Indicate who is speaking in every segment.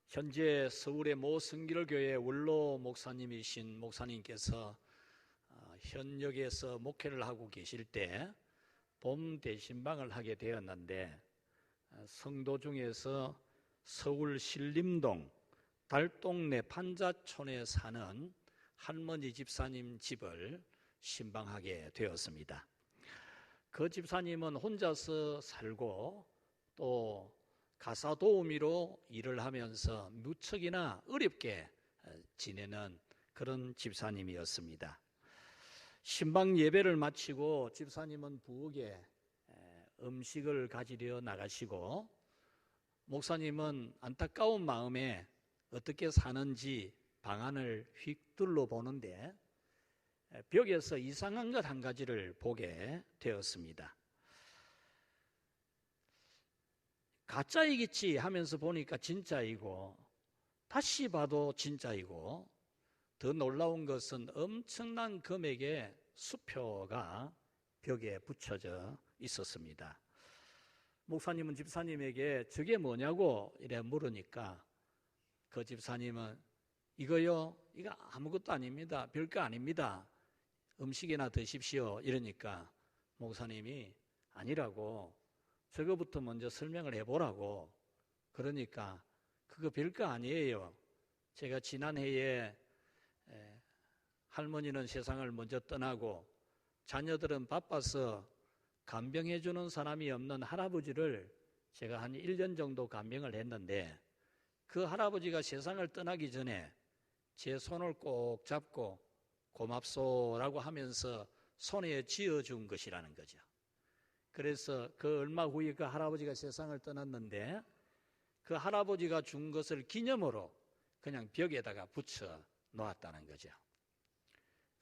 Speaker 1: 현재 서울의 모 성결교회 원로 목사님이신 목사님께서 현역에서 목회를 하고 계실 때 봄 대신방을 하게 되었는데, 성도 중에서 서울 신림동 달동네 판자촌에 사는 할머니 집사님 집을 신방하게 되었습니다. 그 집사님은 혼자서 살고 또 가사 도우미로 일을 하면서 무척이나 어렵게 지내는 그런 집사님이었습니다. 신방 예배를 마치고 집사님은 부엌에 음식을 가지려 나가시고, 목사님은 안타까운 마음에 어떻게 사는지 방안을 휙 둘러보는데 벽에서 이상한 것 한 가지를 보게 되었습니다. 가짜이겠지 하면서 보니까 진짜이고, 다시 봐도 진짜이고, 더 놀라운 것은 엄청난 금액의 수표가 벽에 붙여져 있었습니다. 목사님은 집사님에게 저게 뭐냐고 이래 물으니까 그 집사님은 이거요? 이거 아무것도 아닙니다. 별거 아닙니다. 음식이나 드십시오. 이러니까 목사님이 아니라고, 저거부터 먼저 설명을 해보라고. 그러니까 그거 별거 아니에요. 제가 지난해에 할머니는 세상을 먼저 떠나고 자녀들은 바빠서 간병해 주는 사람이 없는 할아버지를 제가 한 1년 정도 간병을 했는데, 그 할아버지가 세상을 떠나기 전에 제 손을 꼭 잡고 고맙소라고 하면서 손에 쥐어준 것이라는 거죠. 그래서 그 얼마 후에 그 할아버지가 세상을 떠났는데, 그 할아버지가 준 것을 기념으로 그냥 벽에다가 붙여 놓았다는 거죠.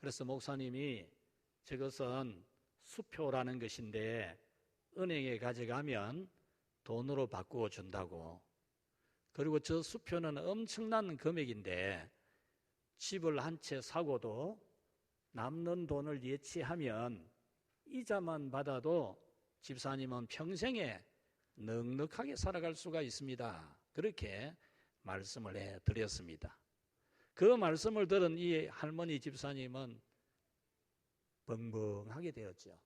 Speaker 1: 그래서 목사님이 저것은 수표라는 것인데 은행에 가져가면 돈으로 바꾸어 준다고, 그리고 저 수표는 엄청난 금액인데 집을 한 채 사고도 남는 돈을 예치하면 이자만 받아도 집사님은 평생에 넉넉하게 살아갈 수가 있습니다. 그렇게 말씀을 해드렸습니다. 그 말씀을 들은 이 할머니 집사님은 벙벙하게 되었죠.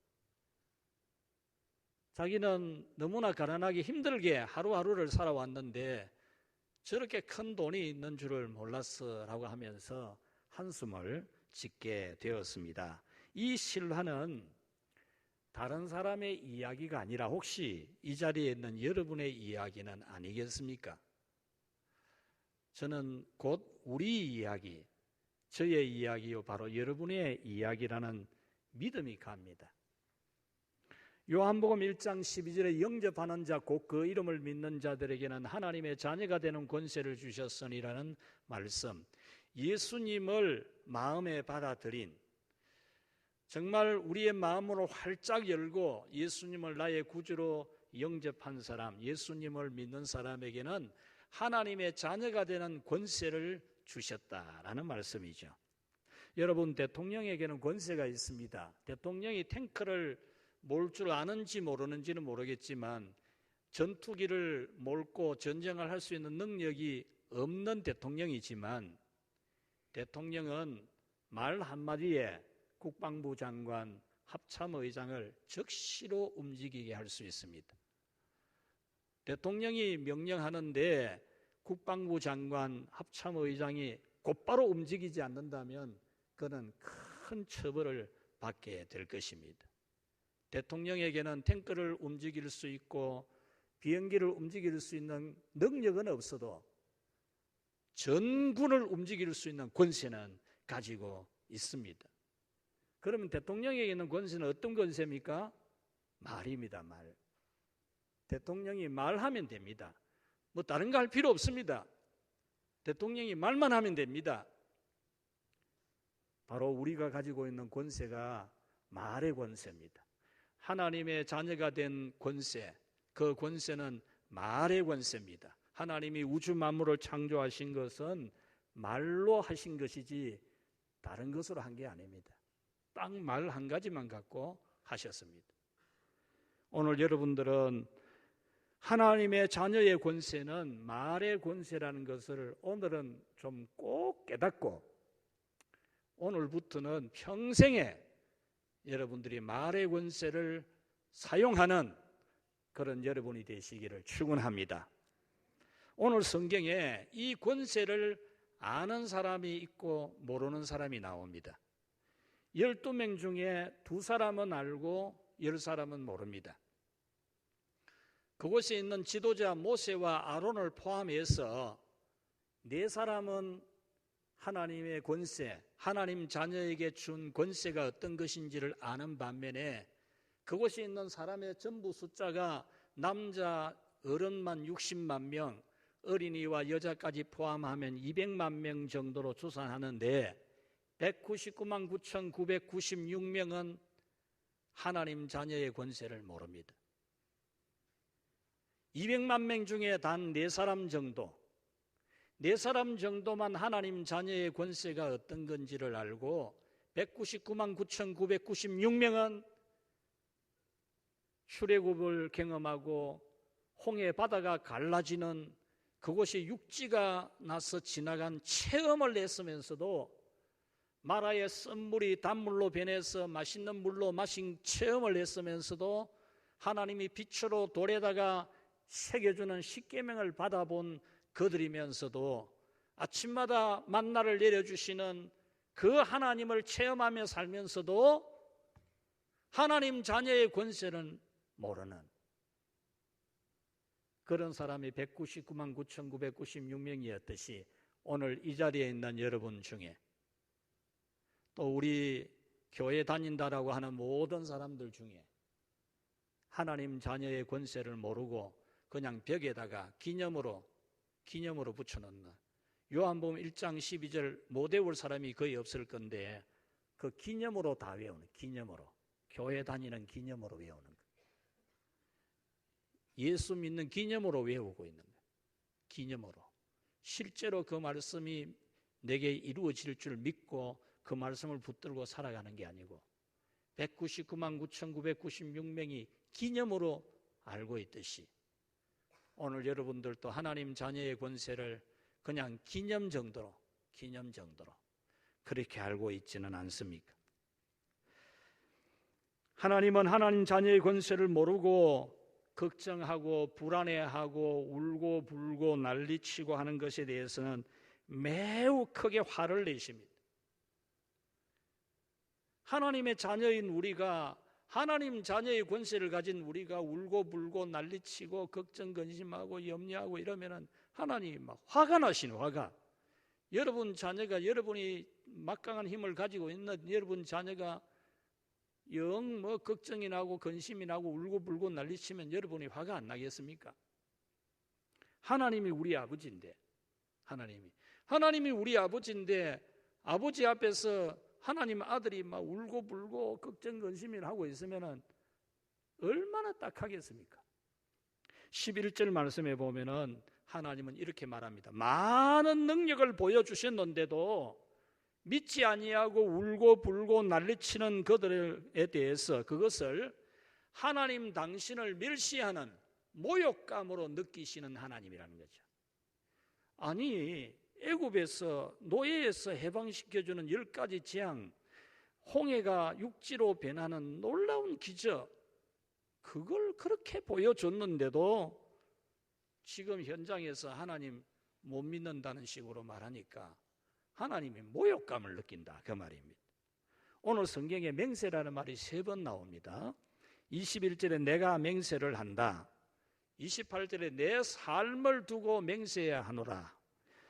Speaker 1: 자기는 너무나 가난하게 힘들게 하루하루를 살아왔는데 저렇게 큰 돈이 있는 줄을 몰랐어라고 하면서 한숨을 짓게 되었습니다. 이 실화는 다른 사람의 이야기가 아니라 혹시 이 자리에 있는 여러분의 이야기는 아니겠습니까? 저는 곧 우리 이야기, 저의 이야기요, 바로 여러분의 이야기라는 믿음이 갑니다. 요한복음 1장 12절에 영접하는 자 곧 그 이름을 믿는 자들에게는 하나님의 자녀가 되는 권세를 주셨으니라는 말씀, 예수님을 마음에 받아들인, 정말 우리의 마음으로 활짝 열고 예수님을 나의 구주로 영접한 사람, 예수님을 믿는 사람에게는 하나님의 자녀가 되는 권세를 주셨다라는 말씀이죠. 여러분, 대통령에게는 권세가 있습니다. 대통령이 탱크를 몰 줄 아는지 모르는지는 모르겠지만 전투기를 몰고 전쟁을 할 수 있는 능력이 없는 대통령이지만, 대통령은 말 한마디에 국방부 장관, 합참의장을 즉시로 움직이게 할 수 있습니다. 대통령이 명령하는데 국방부 장관, 합참의장이 곧바로 움직이지 않는다면 그는 큰 처벌을 받게 될 것입니다. 대통령에게는 탱크를 움직일 수 있고 비행기를 움직일 수 있는 능력은 없어도 전군을 움직일 수 있는 권세는 가지고 있습니다. 그러면 대통령에게는 권세는 어떤 권세입니까? 말입니다. 말. 대통령이 말하면 됩니다. 뭐 다른 거 할 필요 없습니다. 대통령이 말만 하면 됩니다. 바로 우리가 가지고 있는 권세가 말의 권세입니다. 하나님의 자녀가 된 권세, 그 권세는 말의 권세입니다. 하나님이 우주 만물을 창조하신 것은 말로 하신 것이지 다른 것으로 한 게 아닙니다. 딱 말 한 가지만 갖고 하셨습니다. 오늘 여러분들은 하나님의 자녀의 권세는 말의 권세라는 것을 오늘은 좀 꼭 깨닫고 오늘부터는 평생에 여러분들이 말의 권세를 사용하는 그런 여러분이 되시기를 축원합니다. 오늘 성경에 이 권세를 아는 사람이 있고 모르는 사람이 나옵니다. 12명 중에 2사람은 알고 10사람은 모릅니다. 그곳에 있는 지도자 모세와 아론을 포함해서 4사람은 하나님의 권세, 하나님 자녀에게 준 권세가 어떤 것인지를 아는 반면에 그곳에 있는 사람의 전부 숫자가 남자 어른만 60만 명, 어린이와 여자까지 포함하면 200만 명 정도로 추산하는데 199만 9,996명은 하나님 자녀의 권세를 모릅니다. 200만 명 중에 단 4사람 정도, 4사람 정도만 하나님 자녀의 권세가 어떤 건지를 알고 199만 9,996명은 출애굽을 경험하고 홍해 바다가 갈라지는 그곳이 육지가 나서 지나간 체험을 했으면서도 마라의 쓴물이 단물로 변해서 맛있는 물로 마신 체험을 했으면서도 하나님이 빛으로 돌에다가 새겨주는 십계명을 받아본 그들이면서도 아침마다 만나를 내려주시는 그 하나님을 체험하며 살면서도 하나님 자녀의 권세는 모르는 그런 사람이 199만 9,996명이었듯이 오늘 이 자리에 있는 여러분 중에 또 우리 교회 다닌다라고 하는 모든 사람들 중에 하나님 자녀의 권세를 모르고 그냥 벽에다가 기념으로 붙여놓는 요한복음 1장 12절 못 외울 사람이 거의 없을 건데 그 기념으로 다 외우는 기념으로 교회 다니는 기념으로 외우는 거예요. 예수 믿는 기념으로 외우고 있는 거예요. 기념으로. 실제로 그 말씀이 내게 이루어질 줄 믿고 그 말씀을 붙들고 살아가는 게 아니고 199만 9,996명이 기념으로 알고 있듯이 오늘 여러분들도 하나님 자녀의 권세를 그냥 기념 정도로 그렇게 알고 있지는 않습니까? 하나님은 하나님 자녀의 권세를 모르고 걱정하고 불안해하고 울고 불고 난리치고 하는 것에 대해서는 매우 크게 화를 내십니다. 하나님의 자녀인 우리가 하나님 자녀의 권세를 가진 우리가 울고 불고 난리치고 걱정 근심하고 염려하고 이러면은 하나님이 막 화가 나시는 화가. 여러분 자녀가 여러분이 막강한 힘을 가지고 있는 여러분 자녀가 영 걱정이 나고 근심이 나고 울고 불고 난리치면 여러분이 화가 안 나겠습니까? 하나님이 우리 아버지인데 하나님이 우리 아버지인데 아버지 앞에서 하나님 아들이 막 울고 불고 걱정 근심을 하고 있으면 얼마나 딱하겠습니까? 11절 말씀에 보면은 하나님은 이렇게 말합니다. 많은 능력을 보여주셨는데도 믿지 아니하고 울고 불고 난리치는 그들에 대해서 그것을 하나님 당신을 멸시하는 모욕감으로 느끼시는 하나님이라는 거죠. 아니 애굽에서 노예에서 해방시켜주는 10가지 재앙, 홍해가 육지로 변하는 놀라운 기적, 그걸 그렇게 보여줬는데도 지금 현장에서 하나님 못 믿는다는 식으로 말하니까 하나님이 모욕감을 느낀다 그 말입니다. 오늘 성경에 맹세라는 말이 3번 나옵니다. 21절에 내가 맹세를 한다. 28절에 내 삶을 두고 맹세해야 하노라.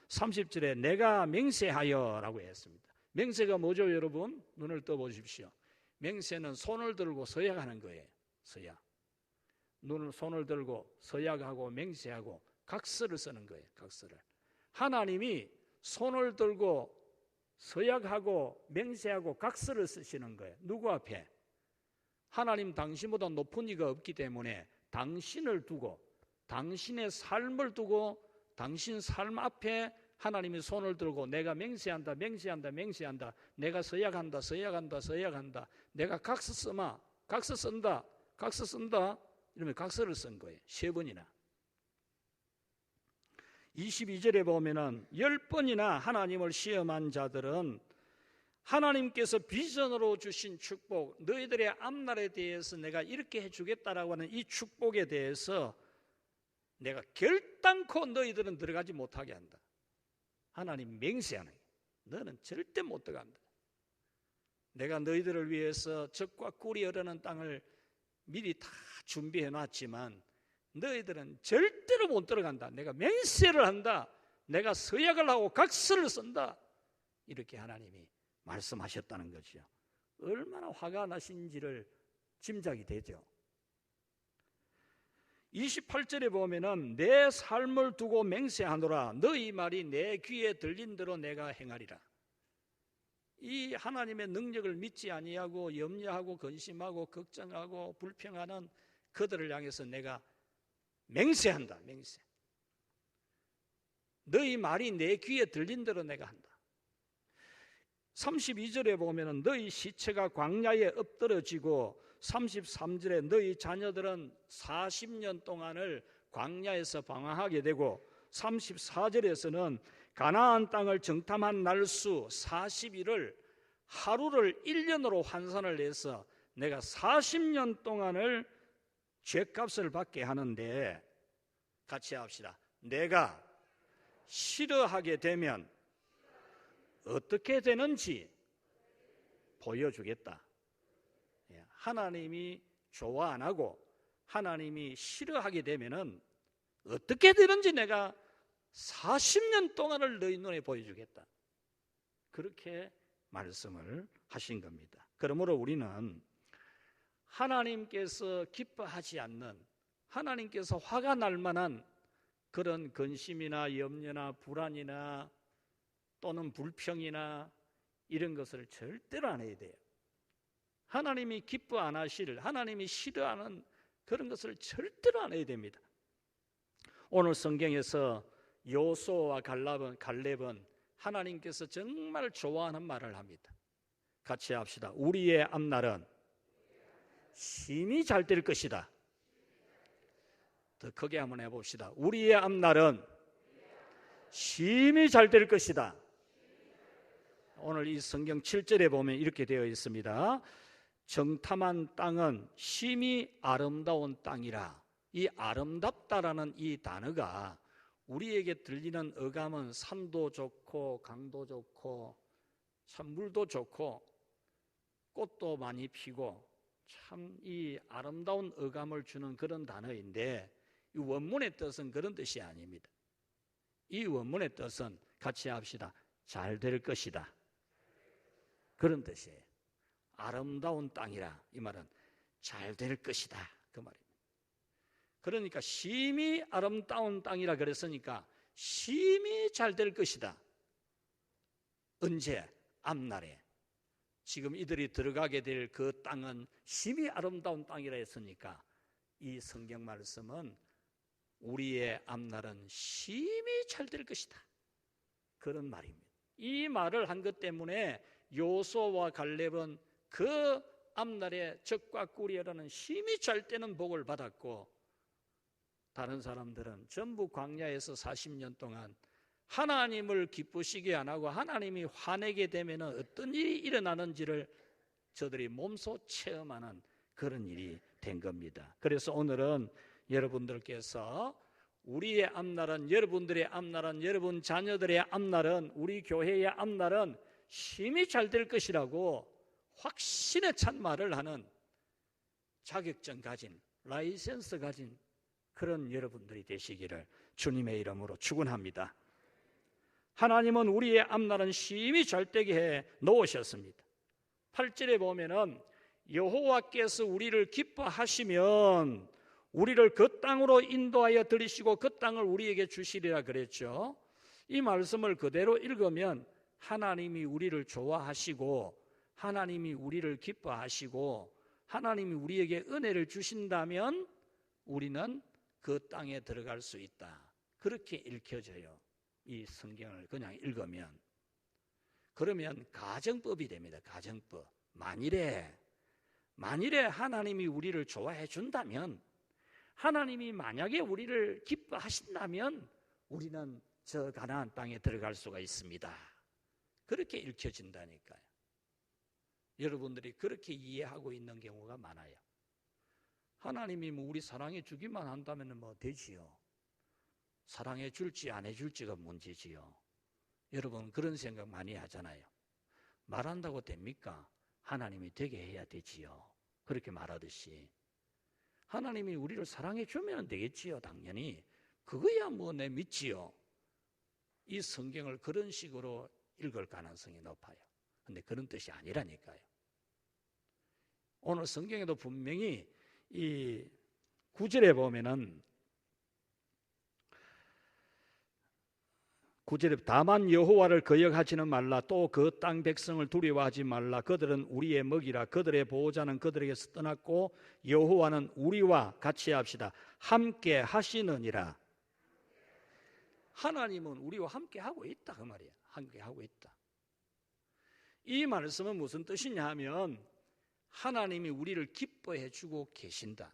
Speaker 1: 30절에 내가 맹세하여 라고 했습니다. 맹세가 뭐죠 여러분? 눈을 떠보십시오. 맹세는 손을 들고 서약하는 거예요. 서약. 손을 들고 서약하고 맹세하고 각서를 쓰는 거예요. 각서를. 하나님이 손을 들고 서약하고 맹세하고 각서를 쓰시는 거예요. 누구 앞에? 하나님 당신보다 높은 이가 없기 때문에 당신을 두고 당신의 삶을 두고 당신 삶 앞에 하나님이 손을 들고 내가 맹세한다 내가 서약한다 내가 각서 쓴다 이러면 각서를 쓴 거예요. 3번이나 22절에 보면은 10번이나 하나님을 시험한 자들은 하나님께서 비전으로 주신 축복, 너희들의 앞날에 대해서 내가 이렇게 해주겠다라고 하는 이 축복에 대해서 내가 결단코 너희들은 들어가지 못하게 한다. 하나님 맹세하는 거예요. 너는 절대 못 들어간다. 내가 너희들을 위해서 적과 꿀이 흐르는 땅을 미리 다 준비해 놨지만 너희들은 절대로 못 들어간다. 내가 맹세를 한다. 내가 서약을 하고 각서를 쓴다. 이렇게 하나님이 말씀하셨다는 거죠. 얼마나 화가 나신지를 짐작이 되죠. 28절에 보면은 내 삶을 두고 맹세하노라. 너희 말이 내 귀에 들린 대로 내가 행하리라. 이 하나님의 능력을 믿지 아니하고 염려하고 근심하고 걱정하고 불평하는 그들을 향해서 내가 맹세한다. 맹세. 너희 말이 내 귀에 들린 대로 내가 한다. 32절에 보면은 너희 시체가 광야에 엎드러지고 33절에 너희 자녀들은 40년 동안을 광야에서 방황하게 되고 34절에서는 가나안 땅을 정탐한 날수 40일을 하루를 1년으로 환산을 해서 내가 40년 동안을 죄값을 받게 하는데 같이 합시다. 내가 싫어하게 되면 어떻게 되는지 보여주겠다. 하나님이 좋아 안 하고 하나님이 싫어하게 되면은 어떻게 되는지 내가 40년 동안을 너희 눈에 보여주겠다. 그렇게 말씀을 하신 겁니다. 그러므로 우리는 하나님께서 기뻐하지 않는, 하나님께서 화가 날 만한 그런 근심이나 염려나 불안이나 또는 불평이나 이런 것을 절대로 안 해야 돼요. 하나님이 기뻐 안 하실, 하나님이 싫어하는 그런 것을 절대로 안 해야 됩니다. 오늘 성경에서 여호수아와 갈렙은 하나님께서 정말 좋아하는 말을 합니다. 같이 합시다. 우리의 앞날은 심히 잘 될 것이다. 더 크게 한번 해봅시다. 우리의 앞날은 심히 잘 될 것이다. 오늘 이 성경 7절에 보면 이렇게 되어 있습니다. 정탐한 땅은 심히 아름다운 땅이라. 이 아름답다라는 이 단어가 우리에게 들리는 어감은 산도 좋고 강도 좋고 참 물도 좋고 꽃도 많이 피고 참 이 아름다운 어감을 주는 그런 단어인데 이 원문의 뜻은 그런 뜻이 아닙니다. 이 원문의 뜻은 같이 합시다. 잘 될 것이다. 그런 뜻이에요. 아름다운 땅이라 이 말은 잘 될 것이다 그 말입니다. 그러니까 심히 아름다운 땅이라 그랬으니까 심히 잘 될 것이다. 언제? 앞날에. 지금 이들이 들어가게 될 그 땅은 심히 아름다운 땅이라 했으니까 이 성경 말씀은 우리의 앞날은 심히 잘 될 것이다. 그런 말입니다. 이 말을 한 것 때문에 여호수아와 갈렙은 그 앞날에 적과 꿀이 흐르는 심히 잘 되는 복을 받았고 다른 사람들은 전부 광야에서 40년 동안 하나님을 기쁘시게 안 하고 하나님이 화내게 되면 어떤 일이 일어나는지를 저들이 몸소 체험하는 그런 일이 된 겁니다. 그래서 오늘은 여러분들께서 우리의 앞날은, 여러분들의 앞날은, 여러분 자녀들의 앞날은, 우리 교회의 앞날은 심히 잘 될 것이라고 확신에 찬 말을 하는 자격증 가진, 라이센스 가진 그런 여러분들이 되시기를 주님의 이름으로 축원합니다. 하나님은 우리의 앞날은 심히 잘되게 해 놓으셨습니다. 8절에 보면은 여호와께서 우리를 기뻐하시면 우리를 그 땅으로 인도하여 들이시고 그 땅을 우리에게 주시리라 그랬죠. 이 말씀을 그대로 읽으면 하나님이 우리를 좋아하시고 하나님이 우리를 기뻐하시고 하나님이 우리에게 은혜를 주신다면 우리는 그 땅에 들어갈 수 있다. 그렇게 읽혀져요. 이 성경을 그냥 읽으면. 그러면 가정법이 됩니다. 가정법. 만일에 하나님이 우리를 좋아해 준다면, 하나님이 만약에 우리를 기뻐하신다면 우리는 저 가나안 땅에 들어갈 수가 있습니다. 그렇게 읽혀진다니까요. 여러분들이 그렇게 이해하고 있는 경우가 많아요. 하나님이 뭐 우리 사랑해 주기만 한다면 뭐 되지요. 사랑해 줄지 안 해줄지가 문제지요. 여러분 그런 생각 많이 하잖아요. 말한다고 됩니까? 하나님이 되게 해야 되지요. 그렇게 말하듯이 하나님이 우리를 사랑해 주면 되겠지요. 당연히 그거야 뭐 내 믿지요. 이 성경을 그런 식으로 읽을 가능성이 높아요. 근데 그런 뜻이 아니라니까요. 오늘 성경에도 분명히 이 9절에 보면은 9절에 다만 여호와를 거역하지는 말라. 또 그 땅 백성을 두려워하지 말라. 그들은 우리의 먹이라. 그들의 보호자는 그들에게서 떠났고 여호와는 우리와 같이 합시다. 함께 하시느니라. 하나님은 우리와 함께 하고 있다 그 말이야. 함께 하고 있다. 이 말씀은 무슨 뜻이냐 하면 하나님이 우리를 기뻐해 주고 계신다.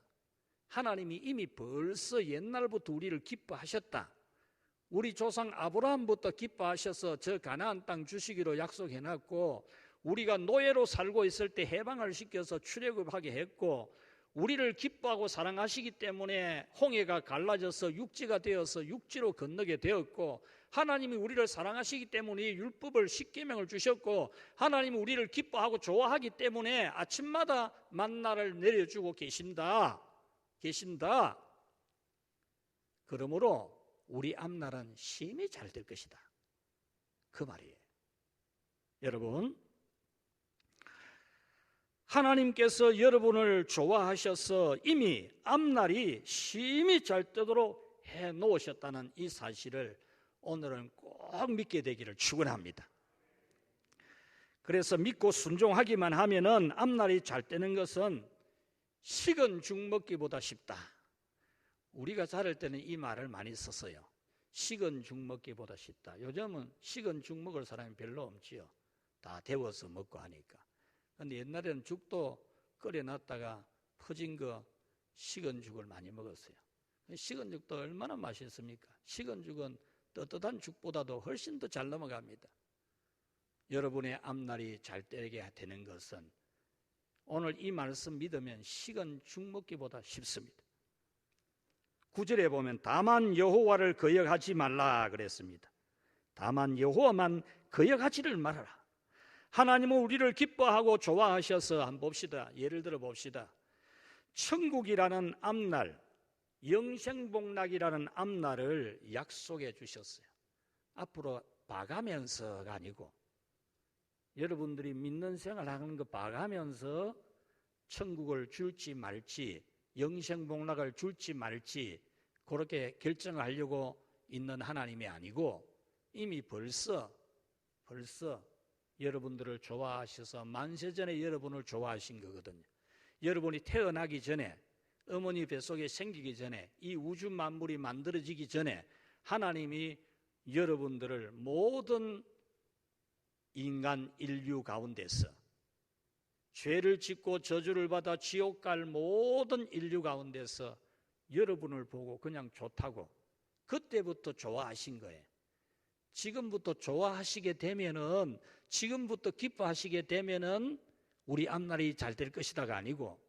Speaker 1: 하나님이 이미 벌써 옛날부터 우리를 기뻐하셨다. 우리 조상 아브라함부터 기뻐하셔서 저 가나안 땅 주시기로 약속해놨고 우리가 노예로 살고 있을 때 해방을 시켜서 출애굽하게 했고 우리를 기뻐하고 사랑하시기 때문에 홍해가 갈라져서 육지가 되어서 육지로 건너게 되었고 하나님이 우리를 사랑하시기 때문에 율법을 십계명을 주셨고 하나님이 우리를 기뻐하고 좋아하기 때문에 아침마다 만나를 내려주고 계신다. 그러므로 우리 앞날은 심히 잘 될 것이다. 그 말이에요. 여러분 하나님께서 여러분을 좋아하셔서 이미 앞날이 심히 잘 되도록 해놓으셨다는 이 사실을 오늘은 꼭 믿게 되기를 축원합니다. 그래서 믿고 순종하기만 하면은 앞날이 잘 되는 것은 식은 죽 먹기보다 쉽다. 우리가 자랄 때는 이 말을 많이 썼어요. 식은 죽 먹기보다 쉽다. 요즘은 식은 죽 먹을 사람이 별로 없지요. 다 데워서 먹고 하니까. 근데 옛날에는 죽도 끓여놨다가 퍼진 거 식은 죽을 많이 먹었어요. 식은 죽도 얼마나 맛있습니까? 식은 죽은 떳떳한 죽보다도 훨씬 더 잘 넘어갑니다. 여러분의 앞날이 잘 되게 되는 것은 오늘 이 말씀 믿으면 식은 죽 먹기보다 쉽습니다. 9절에 보면 다만 여호와를 거역하지 말라 그랬습니다. 다만 여호와만 거역하지를 말아라. 하나님은 우리를 기뻐하고 좋아하셔서 한번 봅시다. 예를 들어 봅시다. 천국이라는 앞날, 영생복락이라는 앞날을 약속해 주셨어요. 앞으로 봐가면서가 아니고 여러분들이 믿는 생활하는 거 봐가면서 천국을 줄지 말지 영생복락을 줄지 말지 그렇게 결정하려고 있는 하나님이 아니고 이미 벌써 여러분들을 좋아하셔서 만세전에 여러분을 좋아하신 거거든요. 여러분이 태어나기 전에 어머니 뱃속에 생기기 전에 이 우주 만물이 만들어지기 전에 하나님이 여러분들을 모든 인간 인류 가운데서 죄를 짓고 저주를 받아 지옥 갈 모든 인류 가운데서 여러분을 보고 그냥 좋다고 그때부터 좋아하신 거예요. 지금부터 좋아하시게 되면은 지금부터 기뻐하시게 되면은 우리 앞날이 잘 될 것이다가 아니고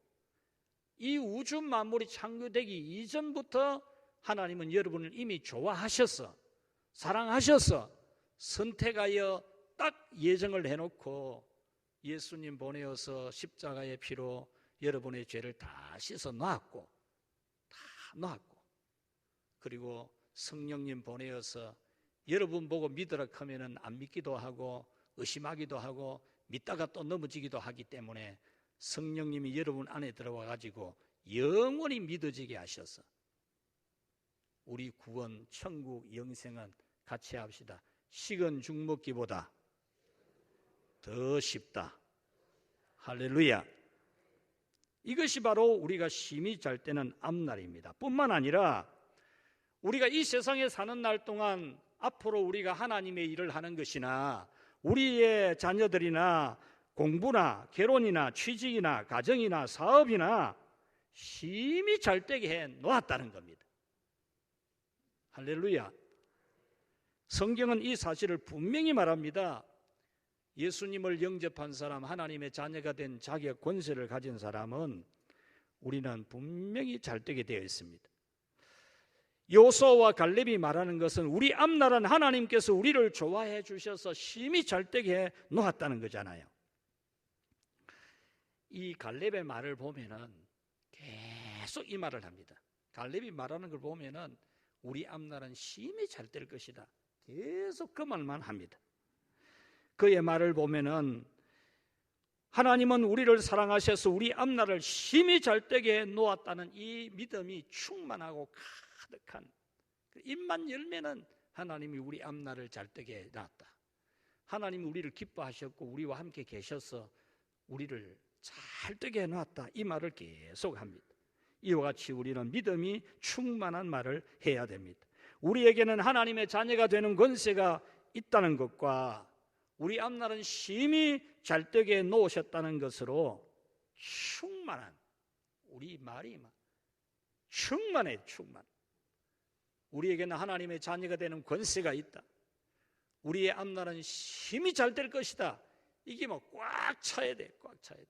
Speaker 1: 이 우주 만물이 창조되기 이전부터 하나님은 여러분을 이미 좋아하셔서 사랑하셔서 선택하여 딱 예정을 해놓고 예수님 보내어서 십자가의 피로 여러분의 죄를 다 씻어 놨고 그리고 성령님 보내어서 여러분 보고 믿으라 하면은 안 믿기도 하고 의심하기도 하고 믿다가 또 넘어지기도 하기 때문에 성령님이 여러분 안에 들어와 가지고 영원히 믿어지게 하셔서 우리 구원, 천국, 영생은 같이 합시다. 식은 죽 먹기보다 더 쉽다. 할렐루야. 이것이 바로 우리가 심히 잘 되는 앞날입니다. 뿐만 아니라 우리가 이 세상에 사는 날 동안 앞으로 우리가 하나님의 일을 하는 것이나 우리의 자녀들이나 공부나 결혼이나 취직이나 가정이나 사업이나 심히 잘 되게 해 놓았다는 겁니다. 할렐루야. 성경은 이 사실을 분명히 말합니다. 예수님을 영접한 사람, 하나님의 자녀가 된 자격, 권세를 가진 사람은 우리는 분명히 잘되게 되어 있습니다. 여호수아와 갈렙이 말하는 것은 우리 앞나라는 하나님께서 우리를 좋아해 주셔서 심히 잘되게 해 놓았다는 거잖아요. 이 갈렙의 말을 보면은 계속 이 말을 합니다. 갈렙이 말하는 걸 보면은 우리 앞나라는 심히 잘될 것이다. 계속 그 말만 합니다. 그의 말을 보면은 하나님은 우리를 사랑하셔서 우리 앞날을 심히 잘되게 해 놓았다는 이 믿음이 충만하고 가득한, 입만 열면은 하나님이 우리 앞날을 잘되게 해 놨다. 하나님이 우리를 기뻐하셨고 우리와 함께 계셔서 우리를 잘되게 해 놨다. 이 말을 계속 합니다. 이와 같이 우리는 믿음이 충만한 말을 해야 됩니다. 우리에게는 하나님의 자녀가 되는 권세가 있다는 것과 우리 앞날은 심히 잘되게 놓으셨다는 것으로 충만한, 우리 말이 충만해. 우리에게는 하나님의 자녀가 되는 권세가 있다. 우리의 앞날은 심히 잘될 것이다. 이게 꽉 차야 돼. 꽉 차야 돼.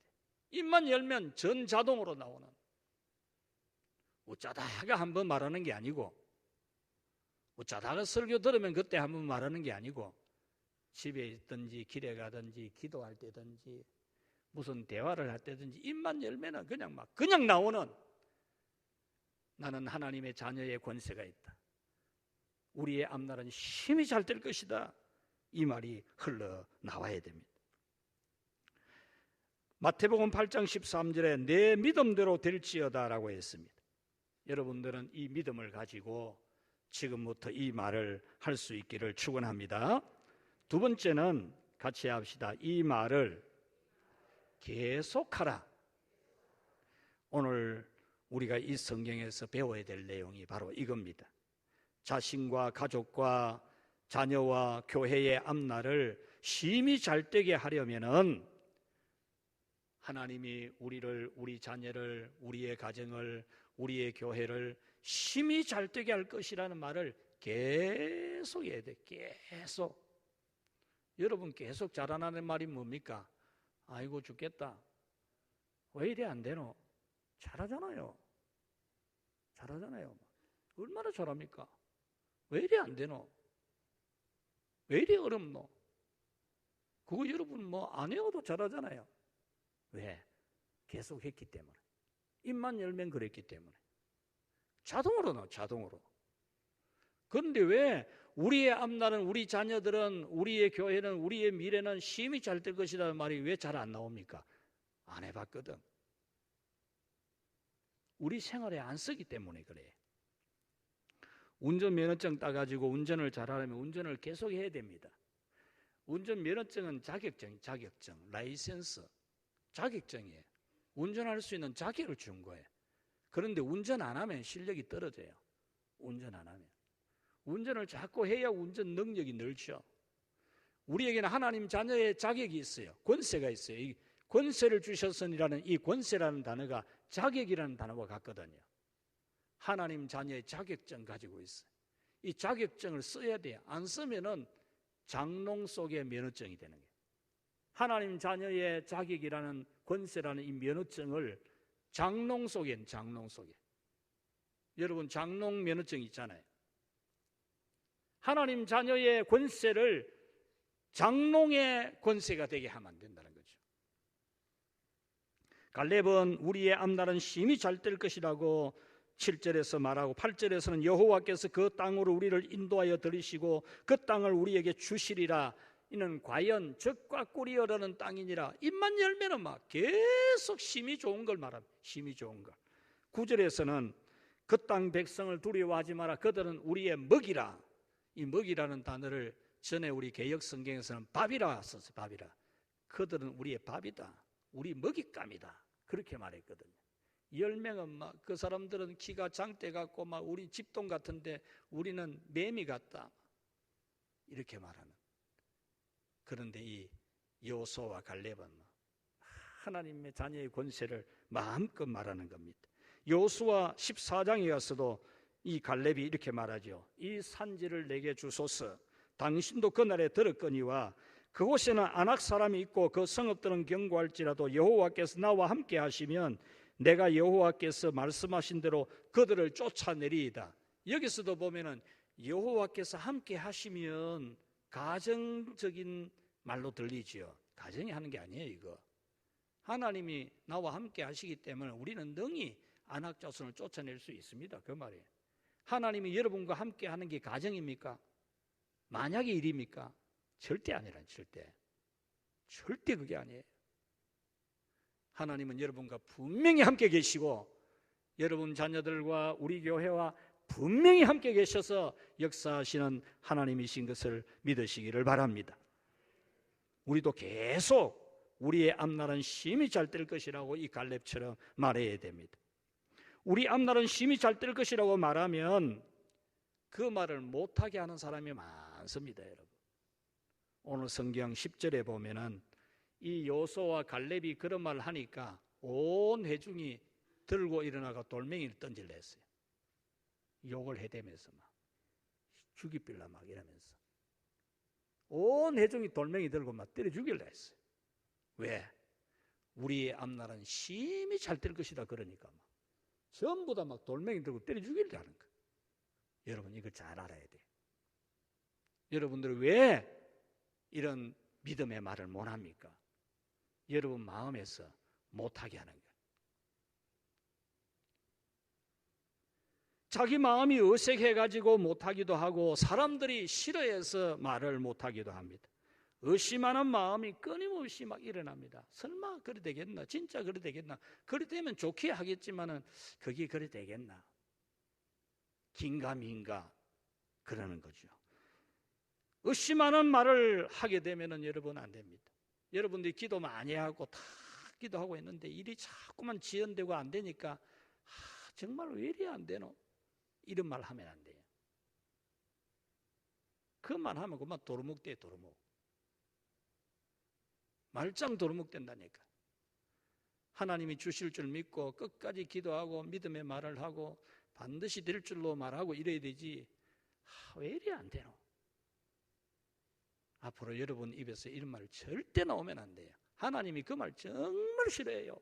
Speaker 1: 입만 열면 전자동으로 나오는, 어쩌다가 한번 말하는 게 아니고, 어쩌다가 설교 들으면 그때 한번 말하는 게 아니고, 집에 있든지 길에 가든지 기도할 때든지 무슨 대화를 할 때든지 입만 열면은 그냥 나오는, 나는 하나님의 자녀의 권세가 있다. 우리의 앞날은 심히 잘 될 것이다. 이 말이 흘러나와야 됩니다. 마태복음 8장 13절에 내 믿음대로 될지어다 라고 했습니다. 여러분들은 이 믿음을 가지고 지금부터 이 말을 할 수 있기를 축원합니다. 두 번째는 같이 합시다. 이 말을 계속하라. 오늘 우리가 이 성경에서 배워야 될 내용이 바로 이겁니다. 자신과 가족과 자녀와 교회의 앞날을 심히 잘되게 하려면은 하나님이 우리를, 우리 자녀를, 우리의 가정을, 우리의 교회를 심히 잘되게 할 것이라는 말을 계속 해야 돼. 계속. 여러분 계속 자라나는 말이 뭡니까? 아이고 죽겠다. 왜 이래 안 되노? 잘하잖아요. 얼마나 잘합니까? 왜 이래 안 되노? 왜 이래 어렵노? 그거 여러분 안 해도 잘하잖아요. 왜? 계속 했기 때문에. 입만 열면 그랬기 때문에. 자동으로 나와, 자동으로. 그런데 왜 우리의 앞날은, 우리 자녀들은, 우리의 교회는, 우리의 미래는 심히 잘 될 것이라는 말이 왜 잘 안 나옵니까? 안 해봤거든. 우리 생활에 안 쓰기 때문에 그래. 운전면허증 따가지고 운전을 잘하려면 운전을 계속 해야 됩니다. 운전면허증은 자격증, 라이센스, 자격증이에요. 운전할 수 있는 자격을 준 거예요. 그런데 운전 안 하면 실력이 떨어져요. 운전 안 하면. 운전을 자꾸 해야 운전 능력이 늘죠. 우리에게는 하나님 자녀의 자격이 있어요. 권세가 있어요. 이 권세를 주셨으니라는 이 권세라는 단어가 자격이라는 단어와 같거든요. 하나님 자녀의 자격증 가지고 있어요. 이 자격증을 써야 돼요. 안 쓰면은 장롱 속의 면허증이 되는 거예요. 하나님 자녀의 자격이라는 권세라는 이 면허증을 장롱 속에. 여러분 장롱 면허증 있잖아요. 하나님 자녀의 권세를 장롱의 권세가 되게 하면 안 된다는 거죠. 갈렙은 우리의 앞날은 심히 잘 될 것이라고 7절에서 말하고 8절에서는 여호와께서 그 땅으로 우리를 인도하여 들이시고 그 땅을 우리에게 주시리라. 이는 과연 젖과 꿀이 흐르는 땅이니라. 입만 열면은 계속 심히 좋은 걸 말합니다. 심히 좋은 걸. 9절에서는 그 땅 백성을 두려워하지 마라. 그들은 우리의 먹이라. 이 먹이라는 단어를 전에 우리 개역 성경에서는 밥이라 썼어요. 밥이라. 그들은 우리의 밥이다. 우리 먹잇감이다. 그렇게 말했거든요. 10명은 그 사람들은 키가 장대 같고 우리 집동 같은데 우리는 매미 같다. 이렇게 말하는. 그런데 이 여호수아와 갈렙은 하나님의 자녀의 권세를 마음껏 말하는 겁니다. 여호수아 14장에 가서도 이 갈렙이 이렇게 말하죠. 이 산지를 내게 주소서. 당신도 그날에 들었거니와 그곳에는 안악 사람이 있고 그 성읍들은 견고할지라도 여호와께서 나와 함께 하시면 내가 여호와께서 말씀하신 대로 그들을 쫓아내리이다. 여기서도 보면은 여호와께서 함께 하시면 가정적인 말로 들리지요. 가정이 하는 게 아니에요. 이거 하나님이 나와 함께 하시기 때문에 우리는 능히 안악 자손을 쫓아낼 수 있습니다. 그 말이에요. 하나님이 여러분과 함께 하는 게 가정입니까? 만약의 일입니까? 절대 아니란, 절대 그게 아니에요. 하나님은 여러분과 분명히 함께 계시고 여러분 자녀들과 우리 교회와 분명히 함께 계셔서 역사하시는 하나님이신 것을 믿으시기를 바랍니다. 우리도 계속 우리의 앞날은 심히 잘 될 것이라고 이 갈렙처럼 말해야 됩니다. 우리 앞날은 심히 잘 될 것이라고 말하면 그 말을 못하게 하는 사람이 많습니다. 여러분, 오늘 성경 10절에 보면은 이 여호수아와 갈렙이 그런 말을 하니까 온 회중이 들고 일어나가 돌멩이를 던질려 했어요. 욕을 해대면서 막 죽이빌라 막 이러면서 온 회중이 돌멩이 들고 막 때려 죽이려 했어요. 왜? 우리의 앞날은 심히 잘 될 것이다. 그러니까 막 전부 다 막 돌멩이 들고 때려 죽이려 하는 거예요. 여러분 이거 잘 알아야 돼요. 여러분들은 왜 이런 믿음의 말을 못합니까? 여러분 마음에서 못하게 하는 거예요. 자기 마음이 어색해가지고 못하기도 하고 사람들이 싫어해서 말을 못하기도 합니다. 의심하는 마음이 끊임없이 막 일어납니다. 설마 그래 되겠나? 진짜 그래 되겠나? 그래 되면 좋게 하겠지만은 그게 그래 되겠나? 긴가민가 그러는 거죠. 의심하는 말을 하게 되면은 여러분 안 됩니다. 여러분들이 기도 많이 하고 다 기도하고 있는데 일이 자꾸만 지연되고 안 되니까 정말 왜 이리 안 되노? 이런 말 하면 안 돼요. 그 말 하면 그만 도루묵 돼, 도루묵. 말짱 도루묵 된다니까. 하나님이 주실 줄 믿고 끝까지 기도하고 믿음의 말을 하고 반드시 될 줄로 말하고 이래야 되지. 왜 이리 안 되노? 앞으로 여러분 입에서 이런 말 절대 나오면 안 돼요. 하나님이 그 말 정말 싫어해요.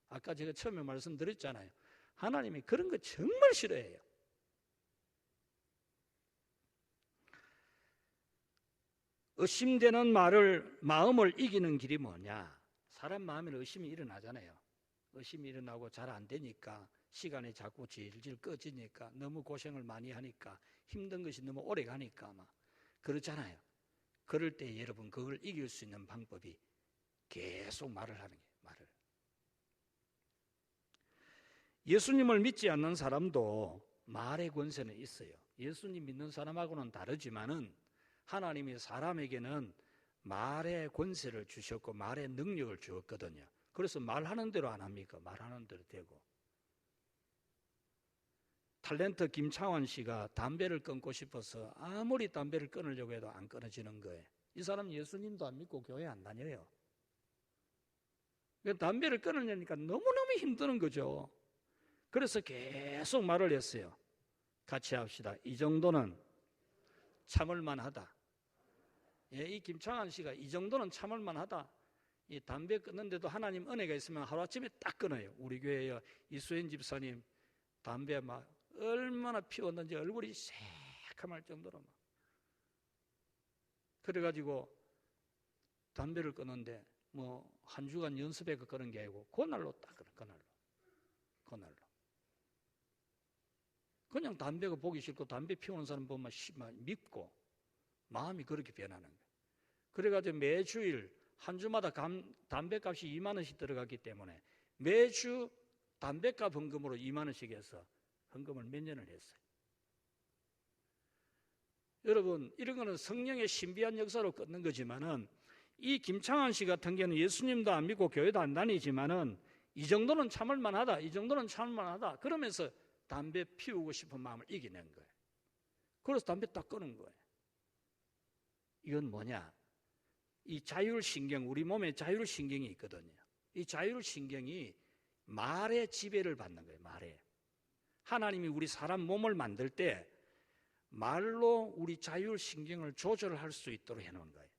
Speaker 1: 아까 제가 처음에 말씀드렸잖아요. 하나님이 그런 거 정말 싫어해요. 의심되는 마음을 이기는 길이 뭐냐? 사람 마음에는 의심이 일어나잖아요. 의심이 일어나고 잘 안 되니까 시간이 자꾸 질질 꺼지니까 너무 고생을 많이 하니까 힘든 것이 너무 오래 가니까 막 그렇잖아요. 그럴 때 여러분 그걸 이길 수 있는 방법이 계속 말을 하는 거예요. 말을. 예수님을 믿지 않는 사람도 말의 권세는 있어요. 예수님 믿는 사람하고는 다르지만은 하나님이 사람에게는 말의 권세를 주셨고 말의 능력을 주었거든요. 그래서 말하는 대로 안 합니까? 말하는 대로 되고. 탤런트 김창완 씨가 담배를 끊고 싶어서 아무리 담배를 끊으려고 해도 안 끊어지는 거예요. 이 사람 예수님도 안 믿고 교회 안 다녀요. 담배를 끊으려니까 너무너무 힘드는 거죠. 그래서 계속 말을 했어요. 같이 합시다. 이 정도는 참을만 하다. 예, 이 김창완 씨가 이 정도는 참을만 하다. 이 담배 끊는데도 하나님 은혜가 있으면 하루아침에 딱 끊어요. 우리 교회에 이수연 집사님 담배 막 얼마나 피웠는지 얼굴이 새카말 정도로 막. 그래가지고 담배를 끊는데 뭐 한 주간 연습해 끊은 게 아니고 그날로 딱 끊어. 그날로. 그냥 담배가 보기 싫고 담배 피우는 사람 보면 밉고 마음이 그렇게 변하는 거예요. 그래가지고 매주일 한 주마다 담배값이 2만 원씩 들어갔기 때문에 매주 담배값 헌금으로 2만 원씩 해서 헌금을 몇 년을 했어요. 여러분 이런 거는 성령의 신비한 역사로 끊는 거지만은 이 김창완 씨 같은 경우는 예수님도 안 믿고 교회도 안 다니지만은 이 정도는 참을 만하다. 이 정도는 참을 만하다. 그러면서 담배 피우고 싶은 마음을 이겨낸 거예요. 그래서 담배 딱 끊은 거예요. 이건 뭐냐? 이 자율신경, 우리 몸에 자율신경이 있거든요. 이 자율신경이 말의 지배를 받는 거예요. 말에. 하나님이 우리 사람 몸을 만들 때 말로 우리 자율신경을 조절할 수 있도록 해놓은 거예요.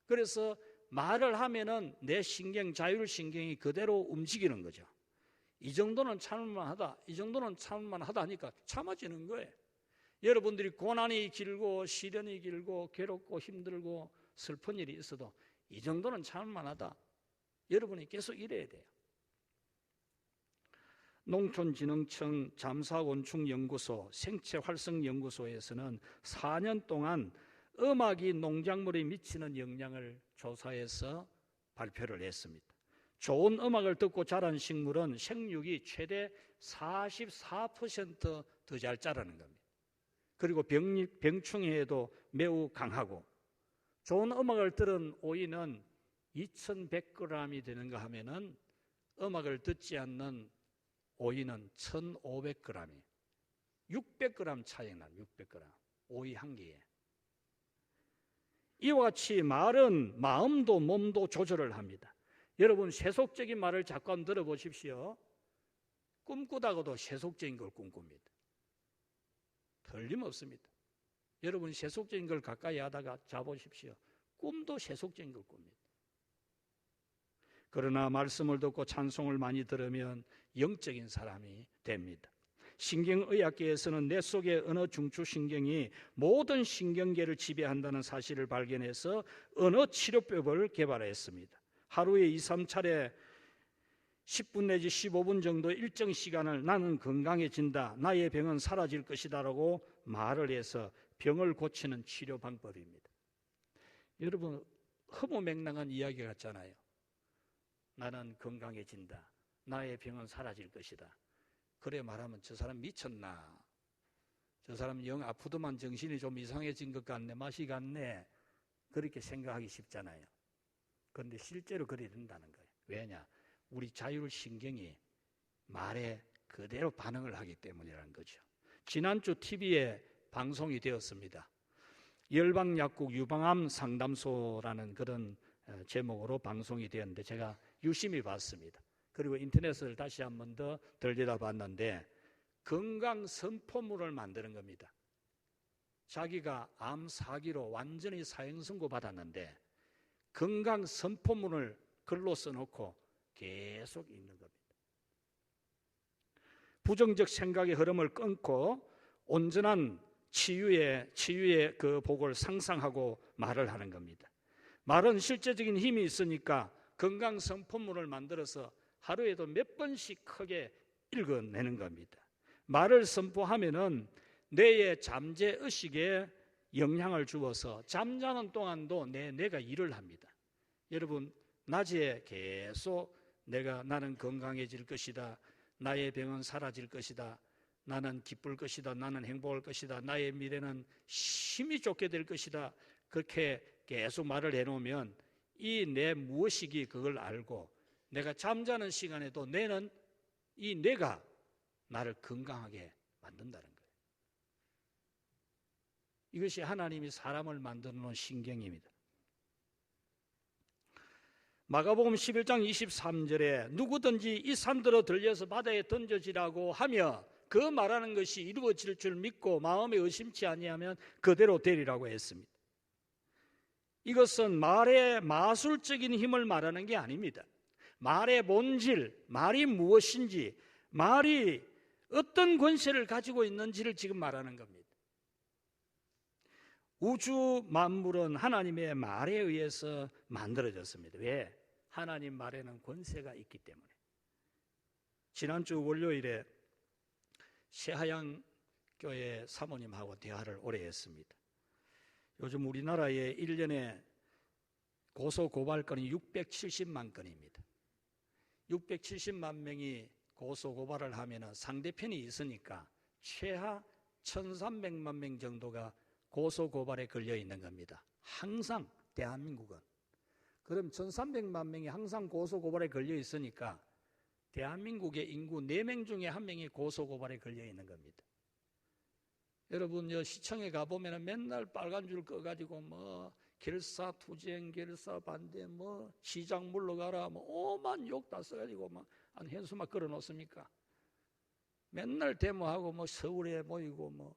Speaker 1: 그래서 말을 하면은 내 자율신경이 그대로 움직이는 거죠. 이 정도는 참을만하다, 이 정도는 참을만하다 하니까 참아지는 거예요. 여러분들이 고난이 길고 시련이 길고 괴롭고 힘들고 슬픈 일이 있어도 이 정도는 참을만하다. 여러분이 계속 이래야 돼요. 농촌진흥청 잠사곤충연구소 생체활성연구소에서는 4년 동안 음악이 농작물에 미치는 영향을 조사해서 발표를 했습니다. 좋은 음악을 듣고 자란 식물은 생육이 최대 44% 더 잘 자라는 겁니다. 그리고 병충해에도 매우 강하고, 좋은 음악을 들은 오이는 2100g이 되는가 하면은 음악을 듣지 않는 오이는 1500g이 600g 차이가 나요. 600g 오이 한 개에. 이와 같이 말은 마음도 몸도 조절을 합니다. 여러분 세속적인 말을 잠깐 들어보십시오. 꿈꾸다가도 세속적인 걸 꿈꿉니다. 틀림없습니다. 여러분 세속적인 걸 가까이 하다가 자보십시오. 꿈도 세속적인 걸 꿉니다. 그러나 말씀을 듣고 찬송을 많이 들으면 영적인 사람이 됩니다. 신경의학계에서는 뇌 속의 언어 중추신경이 모든 신경계를 지배한다는 사실을 발견해서 언어 치료법을 개발했습니다. 하루에 2, 3차례 10분 내지 15분 정도 일정 시간을 나는 건강해진다, 나의 병은 사라질 것이다 라고 말을 해서 병을 고치는 치료 방법입니다. 여러분 허무맹랑한 이야기 같잖아요. 나는 건강해진다, 나의 병은 사라질 것이다. 그래 말하면 저 사람 미쳤나? 저 사람 영 아프더만 정신이 좀 이상해진 것 같네, 맛이 같네, 그렇게 생각하기 쉽잖아요. 그런데 실제로 그래야 된다는 거예요. 왜냐? 우리 자율신경이 말에 그대로 반응을 하기 때문이라는 거죠. 지난주 TV에 방송이 되었습니다. 열방약국 유방암 상담소라는 그런 제목으로 방송이 되었는데 제가 유심히 봤습니다. 그리고 인터넷을 다시 한 번 더 들여다봤는데 건강 선포물을 만드는 겁니다. 자기가 암 사기로 완전히 사형 선고 받았는데 건강 선포문을 글로 써놓고 계속 읽는 겁니다. 부정적 생각의 흐름을 끊고 온전한 치유의 그 복을 상상하고 말을 하는 겁니다. 말은 실제적인 힘이 있으니까 건강 선포문을 만들어서 하루에도 몇 번씩 크게 읽어내는 겁니다. 말을 선포하면은 뇌의 잠재 의식에 영향을 주어서 잠자는 동안도 뇌가 일을 합니다. 여러분 낮에 계속 나는 건강해질 것이다, 나의 병은 사라질 것이다, 나는 기쁠 것이다, 나는 행복할 것이다, 나의 미래는 힘이 좋게 될 것이다, 그렇게 계속 말을 해놓으면 이 내 무의식이 그걸 알고 내가 잠자는 시간에도 이 뇌가 나를 건강하게 만든다는 거예요. 이것이 하나님이 사람을 만드는 신경입니다. 마가복음 11장 23절에 누구든지 이 산들어 들려서 바다에 던져지라고 하며 그 말하는 것이 이루어질 줄 믿고 마음에 의심치 아니하면 그대로 되리라고 했습니다. 이것은 말의 마술적인 힘을 말하는 게 아닙니다. 말의 본질, 말이 무엇인지, 말이 어떤 권세를 가지고 있는지를 지금 말하는 겁니다. 우주 만물은 하나님의 말에 의해서 만들어졌습니다. 왜? 하나님 말에는 권세가 있기 때문에. 지난주 월요일에 새하양 교회 사모님하고 대화를 오래 했습니다. 요즘 우리나라에 1년에 고소 고발 건이 670만 건입니다. 670만 명이 고소 고발을 하면 상대편이 있으니까 최하 1300만 명 정도가 고소 고발에 걸려 있는 겁니다. 항상 대한민국은. 그럼 1300만 명이 항상 고소 고발에 걸려 있으니까 대한민국의 인구 4명 중에 1명이 고소 고발에 걸려 있는 겁니다. 여러분 시청에 가보면 맨날 빨간 줄 꺼가지고 결사투쟁, 결사반대, 시장 물러가라, 오만 욕 다 써가지고 한 현수막 걸어놓습니까? 맨날 데모하고 서울에 모이고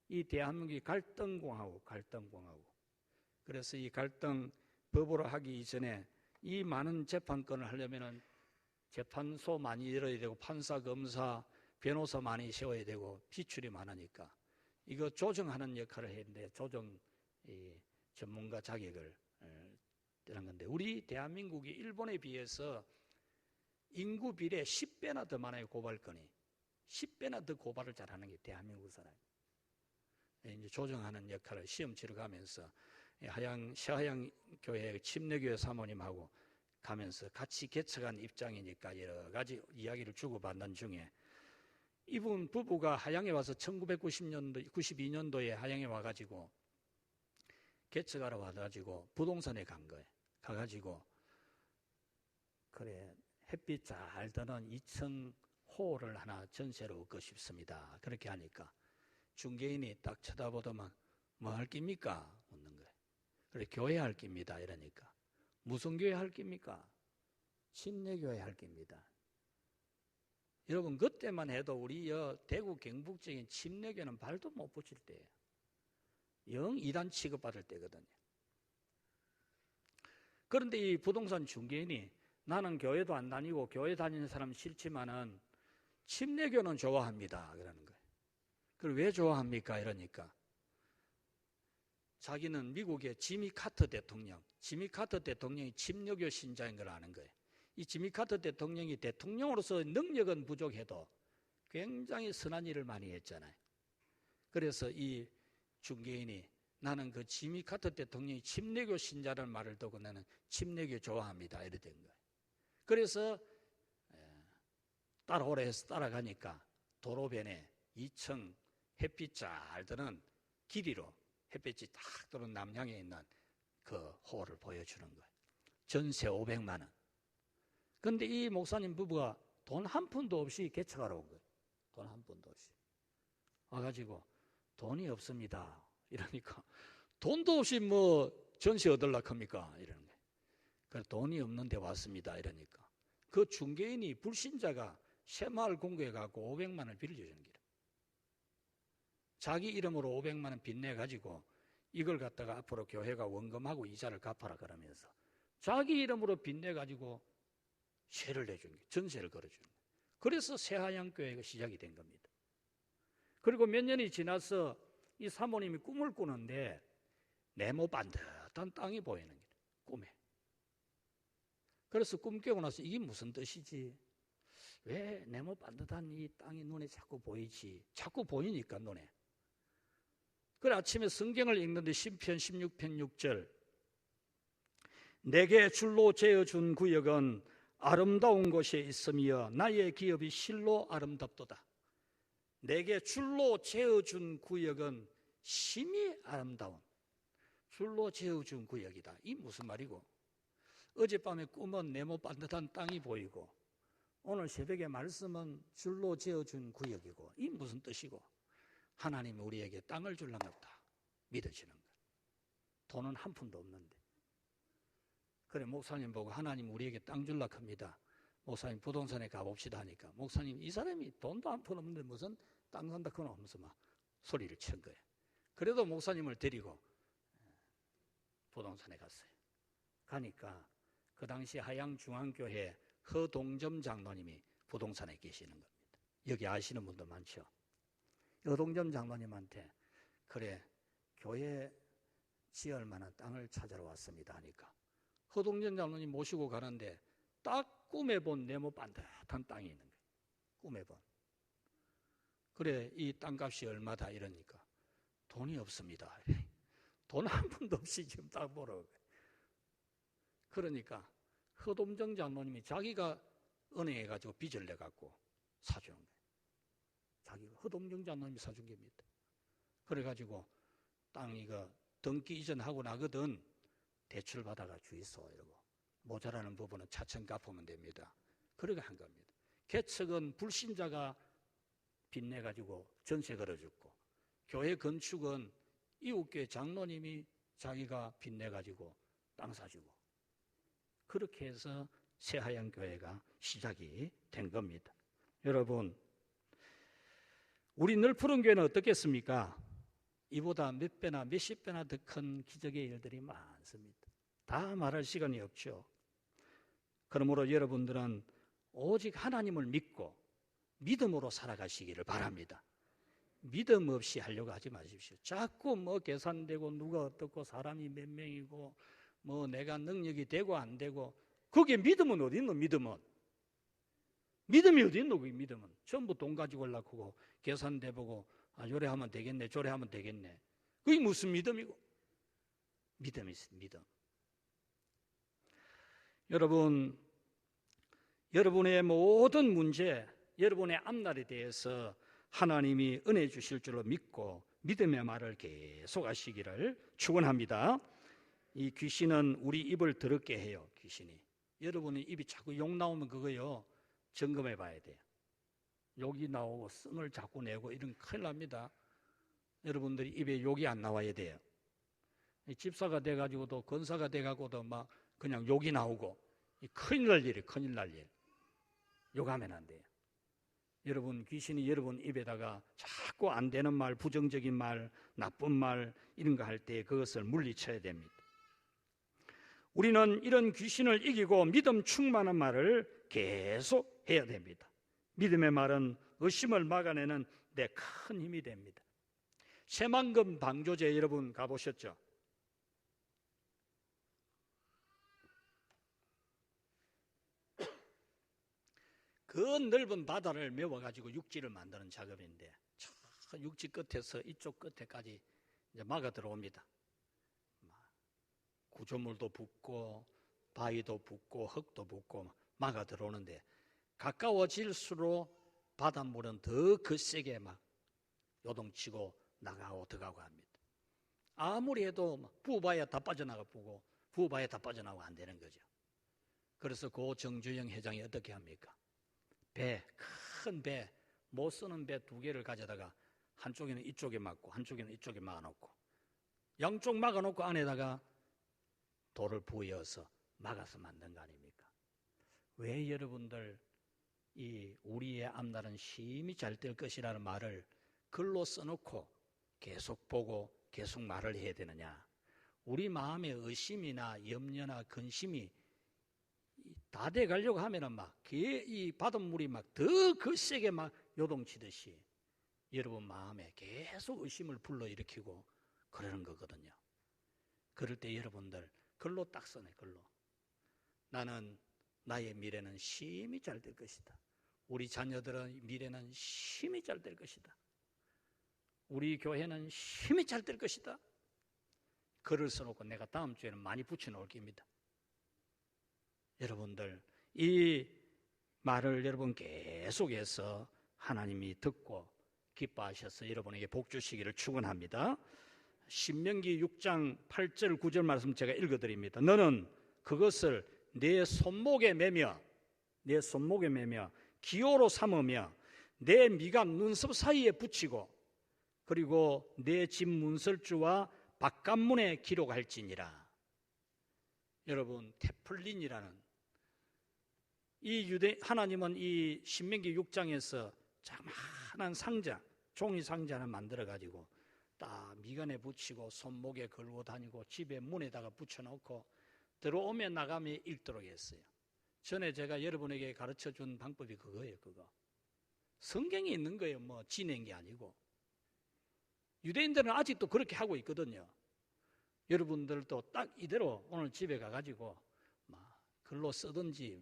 Speaker 1: 이 대한민국이 갈등공화국. 그래서 이 갈등 법으로 하기 이전에 이 많은 재판권을 하려면은 재판소 많이 열어야 되고 판사, 검사, 변호사 많이 세워야 되고 비출이 많으니까 이거 조정하는 역할을 했는데 조정 전문가 자격을 되는 건데 우리 대한민국이 일본에 비해서 인구 비례 10배나 더 많아요. 고발건이 10배나 더 고발을 잘하는 게 대한민국 사람. 이제 조정하는 역할을 시험 치러 가면서 서하양 교회 침례교회 사모님하고 가면서 같이 개척한 입장이니까 여러 가지 이야기를 주고받는 중에 이분 부부가 하양에 와서 1992년도에 하양에 와가지고 개척하러 와가지고 부동산에 간 거예요. 가가지고 그래 햇빛 잘 드는 2층 홀을 하나 전세로 얻고 싶습니다. 그렇게 하니까 중개인이 딱 쳐다보더만 뭐 할 깁니까? 묻는 거예요. 그래 교회 할 깁니다. 이러니까 무슨 교회 할 깁니까? 침례교회 할 깁니다. 여러분 그때만 해도 우리 대구 경북적인 침례교회는 발도 못 붙일 때예요. 영 이단 취급받을 때거든요. 그런데 이 부동산 중개인이 나는 교회도 안 다니고 교회 다니는 사람 싫지만은 침례교는 좋아합니다. 그러는 거예요. 그걸 왜 좋아합니까? 이러니까 자기는 미국의 지미 카터 대통령이 침례교 신자인 걸 아는 거예요. 이 지미 카터 대통령이 대통령으로서 능력은 부족해도 굉장히 선한 일을 많이 했잖아요. 그래서 이 중개인이 나는 그 지미 카터 대통령이 침례교 신자라는 말을 듣고 나는 침례교 좋아합니다. 이래 된 거예요. 그래서 따라오라 해서 따라가니까 도로변에 2층 햇빛 잘 드는 길이로 햇빛이 딱 들어온 남향에 있는 그 홀을 보여주는 거예요. 전세 500만 원. 그런데 이 목사님 부부가 돈 한 푼도 없이 개척하러 온 거예요. 돈 한 푼도 없이. 와가지고 돈이 없습니다. 이러니까 돈도 없이 뭐 전세 얻으려고 합니까? 이러는 거예요. 그래서 돈이 없는데 왔습니다. 이러니까 그 중개인이 불신자가 새마을 공고에 갖고 500만 원을 빌려주는 거예요. 자기 이름으로 500만 원 빚내가지고 이걸 갖다가 앞으로 교회가 원금하고 이자를 갚아라 그러면서 자기 이름으로 빚내가지고 세를 내준 거예요. 전세를 걸어주는 거예요. 그래서 새하양교회가 시작이 된 겁니다. 그리고 몇 년이 지나서 이 사모님이 꿈을 꾸는데 네모 반듯한 땅이 보이는 거예요. 꿈에. 그래서 꿈 깨고 나서 이게 무슨 뜻이지? 왜 네모 반듯한 이 땅이 눈에 자꾸 보이지? 자꾸 보이니까 눈에. 그래 아침에 성경을 읽는데 시편 16편 6절 내게 줄로 재어준 구역은 아름다운 곳에 있으며 나의 기업이 실로 아름답도다. 내게 줄로 재어준 구역은 심히 아름다운 줄로 재어준 구역이다. 이 무슨 말이고 어젯밤에 꿈은 네모 반듯한 땅이 보이고 오늘 새벽에 말씀은 줄로 재어준 구역이고 이 무슨 뜻이고 하나님이 우리에게 땅을 주려고 없다 믿어지는 거예요. 돈은 한 푼도 없는데 그래 목사님 보고 하나님 우리에게 땅 주려고 합니다. 목사님 부동산에 가봅시다 하니까 목사님 이 사람이 돈도 한 푼 없는데 무슨 땅 산다 그건 하면서 막 소리를 친 거예요. 그래도 목사님을 데리고 부동산에 갔어요. 가니까 그 당시 하양중앙교회 허동점 장로님이 부동산에 계시는 겁니다. 여기 아시는 분도 많죠. 허동점 장로님한테 그래 교회 지을 만한 땅을 찾으러 왔습니다 하니까 허동점 장로님 모시고 가는데 딱 꿈에 본 네모 반듯한 땅이 있는 거예요. 꿈에 본. 그래 이 땅값이 얼마다 이러니까 돈이 없습니다. 돈 한 푼도 없이 지금 땅 보러 가요. 그러니까 허동정 장로님이 자기가 은행에 가지고 빚을 내갖고 사준 거예요. 자기가 허동정 장로님이 사준 겁니다. 그래가지고 땅 이거 등기 이전하고 나거든 대출 받아가 주이소 이러고 모자라는 부분은 차츰 갚으면 됩니다. 그렇게 한 겁니다. 개척은 불신자가 빚내가지고 전세 걸어줬고 교회 건축은 이웃교회 장로님이 자기가 빚내가지고 땅 사주고 그렇게 해서 새하양교회가 시작이 된 겁니다. 여러분 우리 늘 푸른 교회는 어떻겠습니까? 이보다 몇 배나 몇십 배나 더 큰 기적의 일들이 많습니다. 다 말할 시간이 없죠. 그러므로 여러분들은 오직 하나님을 믿고 믿음으로 살아가시기를 바랍니다. 믿음 없이 하려고 하지 마십시오. 자꾸 뭐 계산되고 누가 어떻고 사람이 몇 명이고 뭐 내가 능력이 되고 안 되고, 거기에 믿음은 어디 있노? 믿음이 어디 있노? 그 믿음은 전부 돈 가지고 올라가고 계산돼 보고 요래 하면 되겠네 저래 하면 되겠네. 그게 무슨 믿음이고? 믿음이 있습니다. 믿음. 여러분, 여러분의 모든 문제, 여러분의 앞날에 대해서 하나님이 은혜 주실 줄로 믿고 믿음의 말을 계속 하시기를 축원합니다. 이 귀신은 우리 입을 더럽게 해요. 귀신이. 여러분의 입이 자꾸 욕 나오면 그거요, 점검해 봐야 돼요. 욕이 나오고 씀을 자꾸 내고 이런 큰일 납니다. 여러분들이 입에 욕이 안 나와야 돼요. 집사가 돼가지고도 권사가 돼가고도 막 그냥 욕이 나오고, 큰일 날 일이에요. 큰일 날 일. 욕하면 안 돼요. 여러분, 귀신이 여러분 입에다가 자꾸 안 되는 말, 부정적인 말, 나쁜 말 이런 거 할 때 그것을 물리쳐야 됩니다. 우리는 이런 귀신을 이기고 믿음 충만한 말을 계속 해야 됩니다. 믿음의 말은 의심을 막아내는 데 큰 힘이 됩니다. 새만금 방조제 여러분 가보셨죠? 그 넓은 바다를 메워가지고 육지를 만드는 작업인데, 저 육지 끝에서 이쪽 끝에까지 이제 막아 들어옵니다. 구조물도 붓고 바위도 붓고 흙도 붓고 막아 들어오는데, 가까워질수록 바닷물은 더 거세게 막 요동치고 나가고 들어가고 합니다. 아무리 해도 부어봐야 다 빠져나가고 부어봐야 다 빠져나가고 안 되는 거죠. 그래서 고 정주영 회장이 어떻게 합니까? 큰 배, 못 쓰는 배 2개를 가져다가 한쪽에는 이쪽에 막고 한쪽에는 이쪽에 막아놓고, 양쪽 막아놓고 안에다가 돌을 부어서 막아서 만든 거 아닙니까? 왜 여러분들 이 우리의 앞날은 심히 잘 될 것이라는 말을 글로 써놓고 계속 보고 계속 말을 해야 되느냐? 우리 마음의 의심이나 염려나 근심이 다 돼가려고 하면은 막 이 바닷물이 막 더 거세게 막 요동치듯이 여러분 마음에 계속 의심을 불러일으키고 그러는 거거든요. 그럴 때 여러분들 글로 딱 써내. 글로. 나는 나의 미래는 심히 잘 될 것이다. 우리 자녀들의 미래는 심히 잘 될 것이다. 우리 교회는 심히 잘 될 것이다. 글을 써놓고 내가 다음 주에는 많이 붙여놓을 겁니다. 여러분들 이 말을 여러분 계속해서 하나님이 듣고 기뻐하셔서 여러분에게 복 주시기를 축원합니다. 신명기 6장 8절 9절 말씀 제가 읽어드립니다. 너는 그것을 내 손목에 매며 기호로 삼으며 내 미간 눈썹 사이에 붙이고 그리고 내 집 문설주와 바깥문에 기록할지니라. 여러분, 테플린이라는 하나님은 이 신명기 6장에서 자그마한 상자, 종이 상자 하나 만들어 가지고 딱 미간에 붙이고 손목에 걸고 다니고 집에 문에다가 붙여놓고 들어오면 나가면 읽도록 했어요. 전에 제가 여러분에게 가르쳐 준 방법이 그거예요. 그거 성경에 있는 거예요. 뭐 지낸 게 아니고. 유대인들은 아직도 그렇게 하고 있거든요. 여러분들도 딱 이대로 오늘 집에 가가지고 막 글로 쓰든지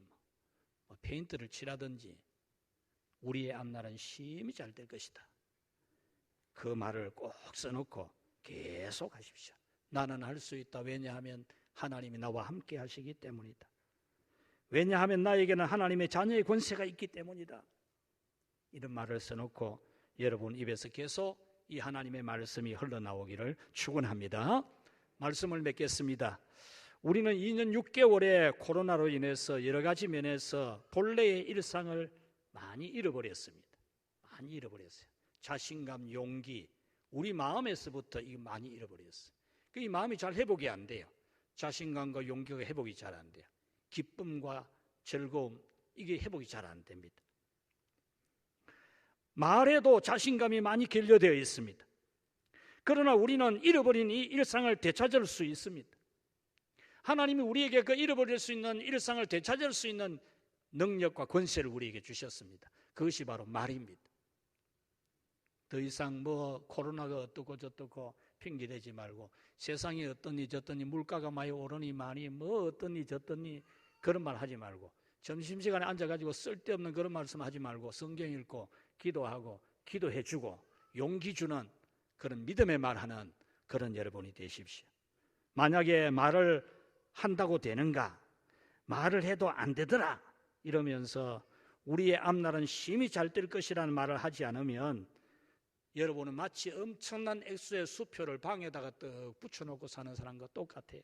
Speaker 1: 뭐 페인트를 칠하든지 우리의 앞날은 심히 잘 될 것이다. 그 말을 꼭 써놓고 계속 하십시오. 나는 할 수 있다. 왜냐하면 하나님이 나와 함께 하시기 때문이다. 왜냐하면 나에게는 하나님의 자녀의 권세가 있기 때문이다. 이런 말을 써놓고 여러분 입에서 계속 이 하나님의 말씀이 흘러나오기를 축원합니다. 말씀을 맺겠습니다. 우리는 2년 6개월에 코로나로 인해서 여러 가지 면에서 본래의 일상을 많이 잃어버렸습니다. 많이 잃어버렸어요. 자신감, 용기, 우리 마음에서부터 이거 많이 잃어버렸어요. 이 마음이 잘 회복이 안 돼요. 자신감과 용기가 회복이 잘 안 돼요. 기쁨과 즐거움, 이게 회복이 잘 안 됩니다. 말에도 자신감이 많이 결여되어 있습니다. 그러나 우리는 잃어버린 이 일상을 되찾을 수 있습니다. 하나님이 우리에게 그 잃어버릴 수 있는 일상을 되찾을 수 있는 능력과 권세를 우리에게 주셨습니다. 그것이 바로 말입니다. 더 이상 코로나가 어떻고 저떻고 핑계대지 말고, 세상이 어떠니 저떠니 물가가 많이 오르니 많이 어떠니 저떠니 그런 말 하지 말고, 점심시간에 앉아가지고 쓸데없는 그런 말씀 하지 말고 성경 읽고 기도하고 기도해주고 용기 주는 그런 믿음의 말하는 그런 여러분이 되십시오. 만약에 말을 한다고 되는가, 말을 해도 안 되더라 이러면서 우리의 앞날은 심히 잘 될 것이라는 말을 하지 않으면 여러분은 마치 엄청난 액수의 수표를 방에다가 떡 붙여놓고 사는 사람과 똑같아요.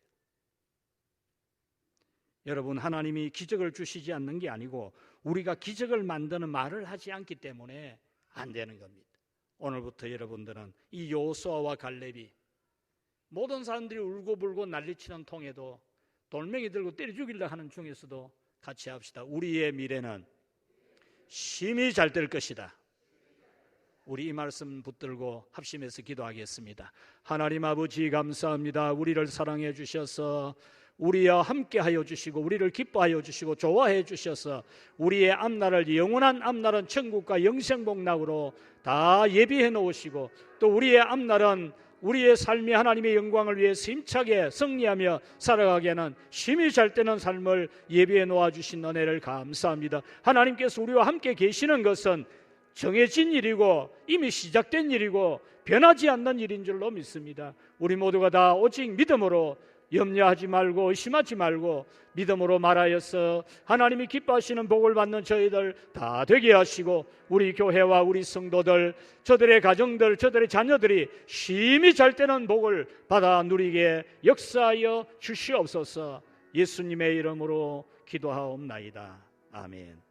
Speaker 1: 여러분, 하나님이 기적을 주시지 않는 게 아니고 우리가 기적을 만드는 말을 하지 않기 때문에 안 되는 겁니다. 오늘부터 여러분들은 이 여호수아와 갈렙이 모든 사람들이 울고불고 난리치는 통에도 돌멩이 들고 때려 죽이려 하는 중에서도 같이 합시다. 우리의 미래는 심히 잘 될 것이다. 우리 이 말씀 붙들고 합심해서 기도하겠습니다. 하나님 아버지, 감사합니다. 우리를 사랑해 주셔서 우리와 함께하여 주시고 우리를 기뻐하여 주시고 좋아해 주셔서 우리의 앞날을, 영원한 앞날은 천국과 영생복락으로 다 예비해 놓으시고, 또 우리의 앞날은 우리의 삶이 하나님의 영광을 위해서 힘차게 승리하며 살아가게 하는 심히 잘 되는 삶을 예비해 놓아주신 은혜를 감사합니다. 하나님께서 우리와 함께 계시는 것은 정해진 일이고 이미 시작된 일이고 변하지 않는 일인 줄로 믿습니다. 우리 모두가 다 오직 믿음으로 염려하지 말고 의심하지 말고 믿음으로 말하여서 하나님이 기뻐하시는 복을 받는 저희들 다 되게 하시고, 우리 교회와 우리 성도들, 저들의 가정들, 저들의 자녀들이 심히 잘 되는 복을 받아 누리게 역사하여 주시옵소서. 예수님의 이름으로 기도하옵나이다. 아멘.